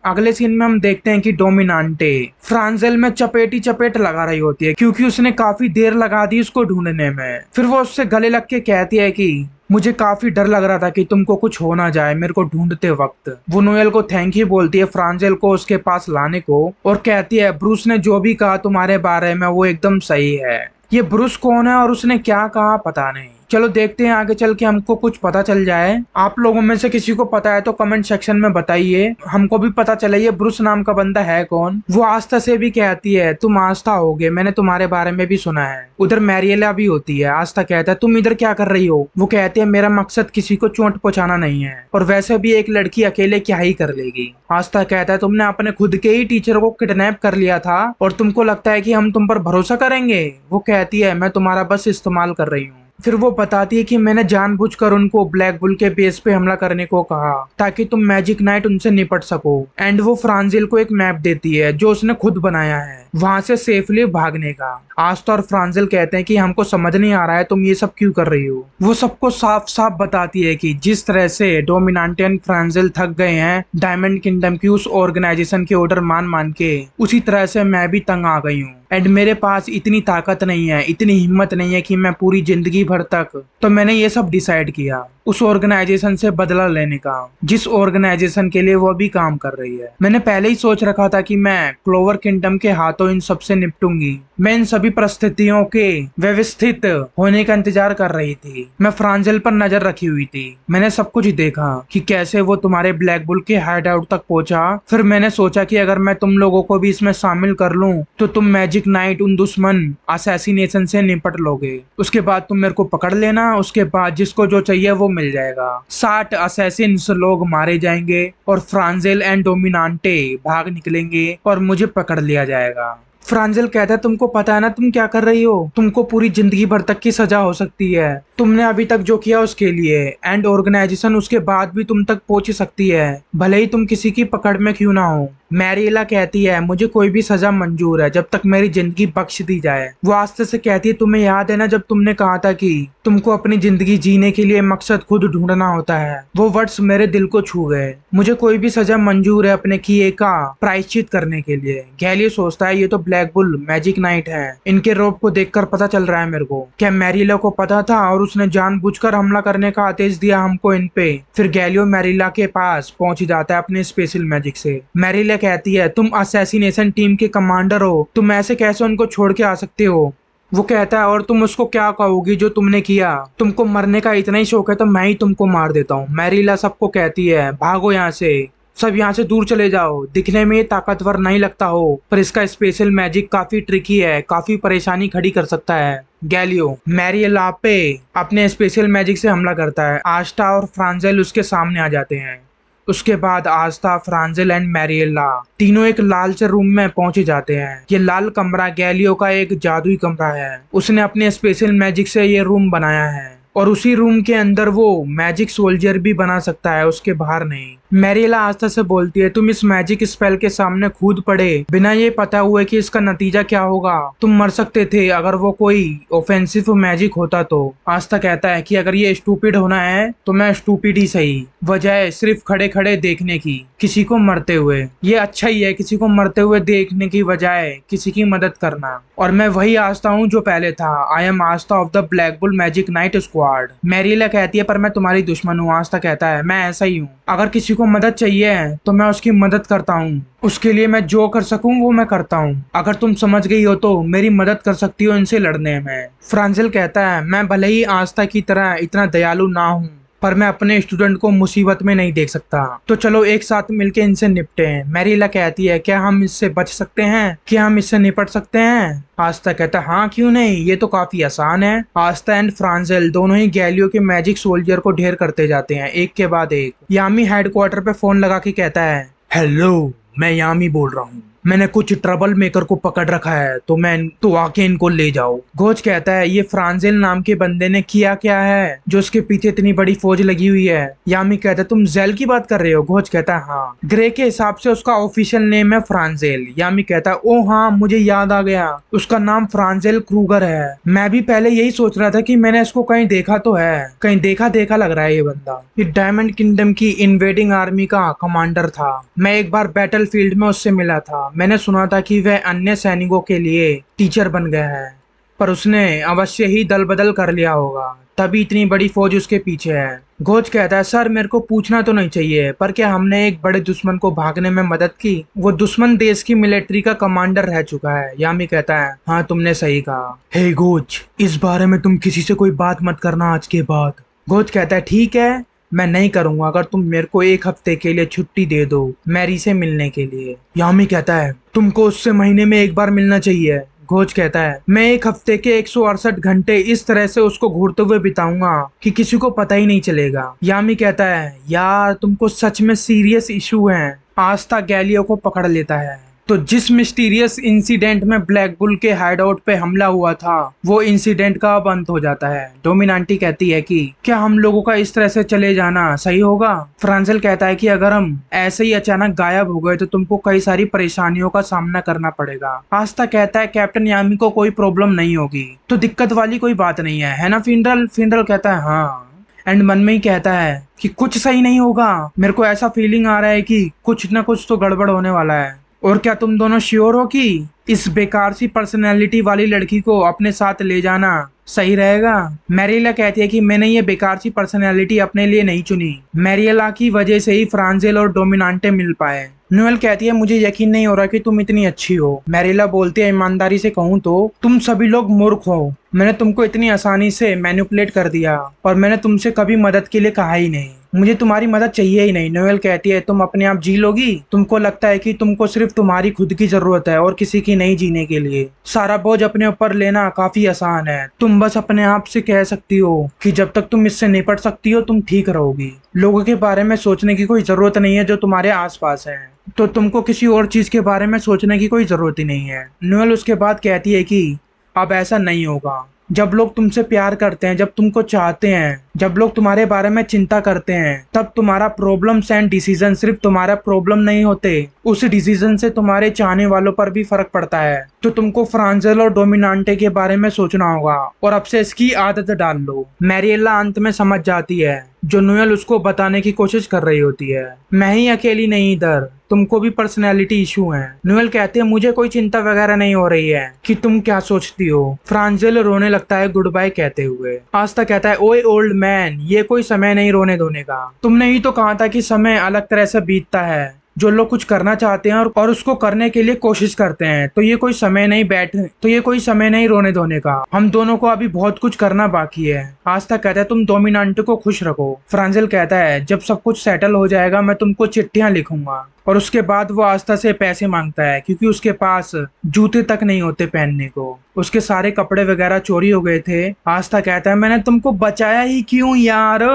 अगले सीन में हम देखते हैं कि डोमिनांटे फ्रांजेल में चपेटी चपेट लगा रही होती है क्योंकि उसने काफी देर लगा दी उसको ढूंढने में। फिर वो उससे गले लग के कहती है कि मुझे काफी डर लग रहा था कि तुमको कुछ हो ना जाए मेरे को ढूंढते वक्त। वो नोएल को थैंक यू बोलती है फ्रांजेल को उसके पास लाने को और कहती है ब्रूस ने जो भी कहा तुम्हारे बारे में वो एकदम सही है। ये ब्रूस कौन है और उसने क्या कहा पता नहीं। चलो देखते हैं आगे चल के हमको कुछ पता चल जाए। आप लोगों में से किसी को पता है तो कमेंट सेक्शन में बताइए, हमको भी पता चले ये ब्रूस नाम का बंदा है कौन। वो आस्था से भी कहती है तुम आस्था होगे, मैंने तुम्हारे बारे में भी सुना है। उधर मैरियला भी होती है। आस्था कहता है तुम इधर क्या कर रही हो। वो कहती है मेरा मकसद किसी को चोट पहुंचाना नहीं है और वैसे भी एक लड़की अकेले क्या ही कर लेगी। आस्था कहता है तुमने अपने खुद के ही टीचर को किडनैप कर लिया था और तुमको लगता है कि हम तुम पर भरोसा करेंगे। वो कहती है मैं तुम्हारा बस इस्तेमाल कर रही हूँ। फिर वो बताती है कि मैंने जानबूझकर उनको ब्लैक बुल के बेस पे हमला करने को कहा ताकि तुम मैजिक नाइट उनसे निपट सको। एंड वो फ्रांजिल को एक मैप देती है जो उसने खुद बनाया है वहां से सेफली भागने का। आस्था और फ्रांजिल कहते हैं कि हमको समझ नहीं आ रहा है तुम ये सब क्यों कर रही हो। वो सबको साफ साफ बताती है कि जिस तरह से डोमिनांटे एंड फ्रांजिल थक गए हैं डायमंड किंगडम की उस ऑर्गेनाइजेशन के ऑर्डर मान मान के, उसी तरह से मैं भी तंग आ गई हूँ। एंड मेरे पास इतनी ताकत नहीं है, इतनी हिम्मत नहीं है कि मैं पूरी जिंदगी भर तक, तो मैंने ये सब डिसाइड किया उस ऑर्गेनाइजेशन से बदला लेने का जिस ऑर्गेनाइजेशन के लिए वो भी काम कर रही है। मैंने पहले ही सोच रखा था कि मैं क्लोवर किंगडम के हाथों इन सब से निपटूंगी। मैं इन सभी परिस्थितियों के व्यवस्थित होने का इंतजार कर रही थी। मैं फ्रांजिल पर नजर रखी हुई थी। मैंने सब कुछ देखा कि कैसे वो तुम्हारे ब्लैक बुल के हाइड आउट तक पहुंचा। फिर मैंने सोचा कि अगर मैं तुम लोगों को भी इसमें शामिल कर लूं तो तुम मैजिक नाइट उन दुश्मन असैसिनेशन से निपट लोगे। उसके बाद तुम मेरे को पकड़ लेना, उसके बाद जिसको जो चाहिए वो मिल जाएगा। 60 असैसिन्स लोग मारे जाएंगे और फ्रांजिल एंड डोमिनांटे भाग निकलेंगे और मुझे पकड़ लिया जाएगा। फ्रांजिल कहता है तुमको पता है ना तुम क्या कर रही हो, तुमको पूरी जिंदगी भर तक की सजा हो सकती है। तुमने अभी तक जो किया उसके लिए एंड ऑर्गेनाइजेशन उसके बाद भी तुम तक पहुंच सकती है, भले ही तुम किसी की पकड़ में क्यों ना हो। मैरियला कहती है मुझे कोई भी सजा मंजूर है जब तक मेरी जिंदगी बख्श दी जाए। वो आस्ते से कहती है तुम्हें याद है ना जब तुमने कहा था कि तुमको अपनी जिंदगी जीने के लिए मकसद खुद ढूंढना होता है। वो वर्ड्स मेरे दिल को छू गए। मुझे कोई भी सजा मंजूर है अपने किए का प्रायश्चित करने के लिए। गैलियो सोचता है ये तो ब्लैक बुल मैजिक नाइट है, इनके रोब को देखकर पता चल रहा है मेरे को। क्या मैरियला को पता था और उसने जानबूझकर हमला करने का आदेश दिया हमको इन पे। फिर गैलियो मैरियला के पास पहुंच जाता है अपने स्पेशल मैजिक से। मैरियला कहती है तुम असैसिनेशन टीम के कमांडर हो, तुम ऐसे कैसे उनको छोड़ के आ सकते हो। वो कहता है और तुम उसको क्या कहोगी जो तुमने किया। तुमको मरने का इतना ही शौक है तो मैं ही तुमको मार देता हूँ। मैरियला सबको कहती है भागो यहाँ से, सब यहाँ से दूर चले जाओ। दिखने में ये ताकतवर नहीं लगता हो पर इसका स्पेशल मैजिक काफी ट्रिकी है, काफी परेशानी खड़ी कर सकता है। गैलियो मैरियला पे अपने स्पेशल मैजिक से हमला करता है। आस्था और फ्रांजिल उसके सामने आ जाते हैं। उसके बाद आस्था, फ्रांजिल एंड मैरियला तीनों एक लाल से रूम में पहुंचे जाते हैं। ये लाल कमरा गैलियो का एक जादुई कमरा है। उसने अपने स्पेशल मैजिक से ये रूम बनाया है और उसी रूम के अंदर वो मैजिक सोल्जर भी बना सकता है, उसके बाहर नहीं। मैरियला आस्था से बोलती है तुम इस मैजिक स्पेल के सामने कूद पड़े बिना ये पता हुए कि इसका नतीजा क्या होगा। तुम मर सकते थे अगर वो कोई ऑफेंसिव मैजिक होता तो। आस्था कहता है कि अगर ये स्टूपिड होना है तो मैं स्टूपिड ही सही, बजाय सिर्फ खड़े खड़े देखने की किसी को मरते हुए। ये अच्छा ही है किसी को मरते हुए देखने की बजाय किसी की मदद करना। और मैं वही आस्था हूँ जो पहले था। I am Astha of the black bull magic knight squad. Mariela कहती है पर मैं तुम्हारी दुश्मन हूँ। आस्था कहता है मैं ऐसा ही हूँ, अगर किसी को मदद चाहिए तो मैं उसकी मदद करता हूँ, उसके लिए मैं जो कर सकूं वो मैं करता हूँ। अगर तुम समझ गई हो तो मेरी मदद कर सकती हो इनसे लड़ने में। फ्रांजिल कहता है मैं भले ही आस्था की तरह इतना दयालु ना हूँ पर मैं अपने स्टूडेंट को मुसीबत में नहीं देख सकता, तो चलो एक साथ मिलके इनसे निपटे हैं। मैरियला कहती है क्या हम इससे बच सकते हैं, क्या हम इससे निपट सकते हैं। आस्था कहता है हाँ क्यों नहीं, ये तो काफी आसान है। आस्था एंड फ्रांजिल दोनों ही गैलियो के मैजिक सोल्जर को ढेर करते जाते हैं एक के बाद एक। यामी हेडक्वार्टर पे फोन लगा के कहता है हेलो मैं यामी बोल रहा हूँ, मैंने कुछ ट्रबल मेकर को पकड़ रखा है, तो आके इनको ले जाओ। घोच कहता है ये फ्रांजिल नाम के बंदे ने किया क्या है जो उसके पीछे इतनी बड़ी फौज लगी हुई है। यामी कहता है तुम जेल की बात कर रहे हो। घोच कहता है हाँ, ग्रे के हिसाब से उसका ऑफिशियल नेम है फ्रांजिल। यामी कहता है ओ हाँ मुझे याद आ गया, उसका नाम फ्रांजिल क्रूगर है। मैं भी पहले यही सोच रहा था कि मैंने इसको कहीं देखा तो है, कहीं देखा देखा लग रहा है ये बंदा। ये डायमंड किंगडम की इन्वेडिंग आर्मी का कमांडर था। मैं एक बार बैटल फील्ड में उससे मिला था। मैंने सुना था कि वह अन्य सैनिकों के लिए टीचर बन गया है, पर उसने अवश्य ही दल बदल कर लिया होगा, तभी इतनी बड़ी फौज उसके पीछे है। घोच कहता है सर मेरे को पूछना तो नहीं चाहिए, पर क्या हमने एक बड़े दुश्मन को भागने में मदद की? वो दुश्मन देश की मिलिट्री का कमांडर रह चुका है। यामी कहता है हाँ तुमने सही कहा। हे घोच, इस बारे में तुम किसी से कोई बात मत करना आज के बाद। घोच कहता है ठीक है, मैं नहीं करूंगा अगर तुम मेरे को एक हफ्ते के लिए छुट्टी दे दो मैरी से मिलने के लिए। यामी कहता है तुमको उससे महीने में एक बार मिलना चाहिए। घोच कहता है मैं एक हफ्ते के 168 घंटे इस तरह से उसको घूरते हुए बिताऊंगा कि किसी को पता ही नहीं चलेगा। यामी कहता है यार तुमको सच में सीरियस इशू है। आस्था गैलियो को पकड़ लेता है। तो जिस मिस्टीरियस इंसिडेंट में ब्लैक बुल के हाइडआउट पे हमला हुआ था, वो इंसिडेंट का अब अंत हो जाता है। डोमिनांटी कहती है कि क्या हम लोगों का इस तरह से चले जाना सही होगा? फ्रांजिल कहता है कि अगर हम ऐसे ही अचानक गायब हो गए तो तुमको कई सारी परेशानियों का सामना करना पड़ेगा। आस्था कहता है कैप्टन यामी को कोई प्रॉब्लम नहीं होगी, तो दिक्कत वाली कोई बात नहीं है ना फिनरल? फिनरल कहता है हाँ, एंड मन में ही कहता है कि कुछ सही नहीं होगा। मेरे को ऐसा फीलिंग आ रहा है कि कुछ ना कुछ तो गड़बड़ होने वाला है। और क्या तुम दोनों श्योर हो कि इस बेकार सी पर्सनैलिटी वाली लड़की को अपने साथ ले जाना सही रहेगा? मैरियला कहती है कि मैंने ये बेकार सी पर्सनैलिटी अपने लिए नहीं चुनी, मैरियला की वजह से ही फ्रांजिल और डोमिनांटे मिल पाए। नोएल कहती है मुझे यकीन नहीं हो रहा कि तुम इतनी अच्छी हो। मैरियला बोलती है ईमानदारी से कहूँ तो तुम सभी लोग मूर्ख हो। मैंने तुमको इतनी आसानी से मैनिपुलेट कर दिया और मैंने तुमसे कभी मदद के लिए कहा ही नहीं। मुझे तुम्हारी मदद चाहिए ही नहीं। नोएल कहती है तुम अपने आप जी लोगी? तुमको लगता है कि तुमको सिर्फ तुम्हारी खुद की जरूरत है और किसी की नहीं जीने के लिए। सारा बोझ अपने ऊपर लेना काफी आसान है। तुम बस अपने आप से कह सकती हो कि जब तक तुम इससे निपट सकती हो तुम ठीक रहोगी। लोगों के बारे में सोचने की कोई जरूरत नहीं है जो तुम्हारे आसपास है, तो तुमको किसी और चीज के बारे में सोचने की कोई जरूरत ही नहीं है। नोएल उसके बाद कहती है कि अब ऐसा नहीं होगा। जब लोग तुमसे प्यार करते हैं, जब तुमको चाहते हैं, जब लोग तुम्हारे बारे में चिंता करते हैं, तब तुम्हारा प्रॉब्लम्स एंड डिसीजन सिर्फ तुम्हारा प्रॉब्लम नहीं होते, उस डिसीजन से तुम्हारे चाहने वालों पर भी फर्क पड़ता है। तो तुमको फ्रांजिल और डोमिनांटे के बारे में सोचना होगा और अब से इसकी आदत डाल लो। मैरियला अंत में समझ जाती है जो नोएल उसको बताने की कोशिश कर रही होती है। मैं ही अकेली नहीं इधर, तुमको भी पर्सनैलिटी इशू है। नोएल कहते हैं मुझे कोई चिंता वगैरह नहीं हो रही है कि तुम क्या सोचती हो। फ्रांजिल रोने लगता है गुड बाय कहते हुए। आस्था कहता है ओए ओल्ड मैन, ये कोई समय नहीं रोने धोने का। तुमने ही तो कहा था कि समय अलग तरह से बीतता है। जो लोग कुछ करना चाहते हैं और उसको करने के लिए कोशिश करते हैं, तो ये कोई समय नहीं रोने धोने का। हम दोनों को अभी बहुत कुछ करना बाकी है। आस्था कहता है तुम डोमिनांटे को खुश रखो। फ्रांजिल कहता है जब सब कुछ सेटल हो जाएगा मैं तुमको चिट्ठियां लिखूंगा। और उसके बाद वो आस्था से पैसे मांगता है क्योंकि उसके पास जूते तक नहीं होते पहनने को। उसके सारे कपड़े वगैरह चोरी हो गए थे। आस्था कहता है मैंने तुमको बचाया ही क्यों यार।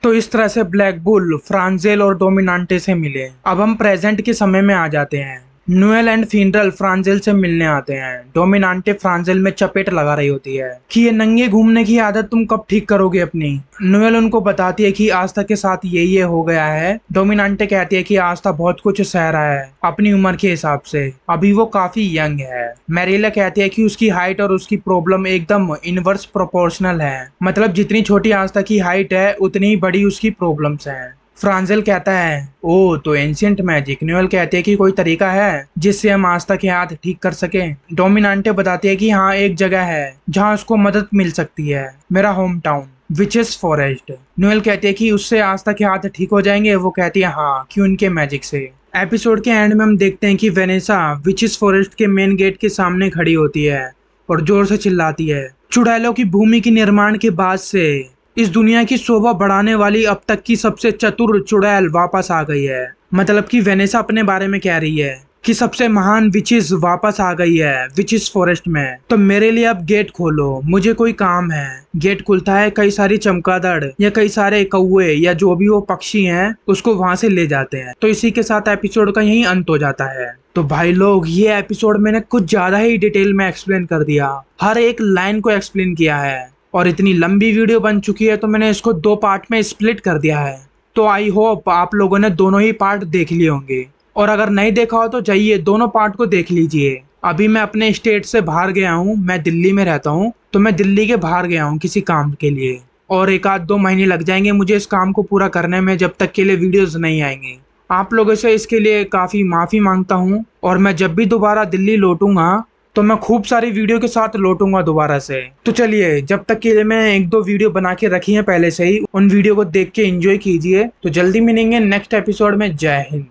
तो इस तरह से ब्लैक बुल फ्रांजिल और डोमिनांटे से मिले। अब हम प्रेजेंट के समय में आ जाते हैं। नोएल एंड फिनरल फ्रांजिल से मिलने आते हैं। डोमिनांटे फ्रांजिल में चपेट लगा रही होती है कि ये नंगे घूमने की आदत तुम कब ठीक करोगे अपनी। नोएल उनको बताती है कि आस्था के साथ ये हो गया है। डोमिनांटे कहती है कि आस्था बहुत कुछ सह रहा है अपनी उम्र के हिसाब से, अभी वो काफी यंग है। मैरियला कहती है कि उसकी हाइट और उसकी प्रॉब्लम एकदम इनवर्स प्रोपोर्शनल है, मतलब जितनी छोटी आस्था की हाइट है उतनी ही बड़ी उसकी प्रॉब्लम्स हैं। फ्रांजिल कहता है ओ तो एंशिएंट मैजिक। नोएल कहते हैं कि कोई तरीका है जिससे हम आस्था के हाथ ठीक कर सके। डोमिनांटे बताती है कि हाँ एक जगह है जहाँ उसको मदद मिल सकती है, मेरा home town witches forest. Noel कहती है कि उससे आस्था के हाथ ठीक हो जाएंगे। वो कहती है हाँ, क्यों उनके मैजिक से। एपिसोड के एंड में हम देखते हैं कि वेनेसा विचेस फॉरेस्ट के मेन गेट के सामने खड़ी होती है और जोर से चिल्लाती है चुड़ैलों की भूमि के निर्माण के बाद से इस दुनिया की शोभा बढ़ाने वाली अब तक की सबसे चतुर चुड़ैल वापस आ गई है। मतलब कि वेनेसा अपने बारे में कह रही है कि सबसे महान विचेस वापस आ गई है विचेस फॉरेस्ट में। तो मेरे लिए अब गेट खोलो, मुझे कोई काम है। गेट खुलता है, कई सारी चमगादड़ या कई सारे कौवे या जो भी वो पक्षी हैं उसको वहां से ले जाते हैं। तो इसी के साथ एपिसोड का यही अंत हो जाता है। तो भाई लोग ये एपिसोड मैंने कुछ ज्यादा ही डिटेल में एक्सप्लेन कर दिया, हर एक लाइन को एक्सप्लेन किया है, और इतनी लंबी वीडियो बन चुकी है तो मैंने इसको 2 पार्ट में स्प्लिट कर दिया है। तो आई होप आप लोगों ने दोनों ही पार्ट देख लिए होंगे, और अगर नहीं देखा हो तो जाइए दोनों पार्ट को देख लीजिए। अभी मैं अपने स्टेट से बाहर गया हूँ, मैं दिल्ली में रहता हूँ, तो मैं दिल्ली के बाहर गया हूँ किसी काम के लिए, और 1 आध 2 महीने लग जाएंगे मुझे इस काम को पूरा करने में, जब तक के लिए वीडियोस नहीं आएंगी। आप लोगों से इसके लिए काफ़ी माफ़ी मांगता हूँ, और मैं जब भी दोबारा दिल्ली लौटूंगा तो मैं खूब सारी वीडियो के साथ लौटूंगा दोबारा से। तो चलिए, जब तक के लिए मैं 1 2 वीडियो बना के रखी है पहले से ही, उन वीडियो को देख के एंजॉय कीजिए। तो जल्दी मिलेंगे नेक्स्ट एपिसोड में। जय हिंद।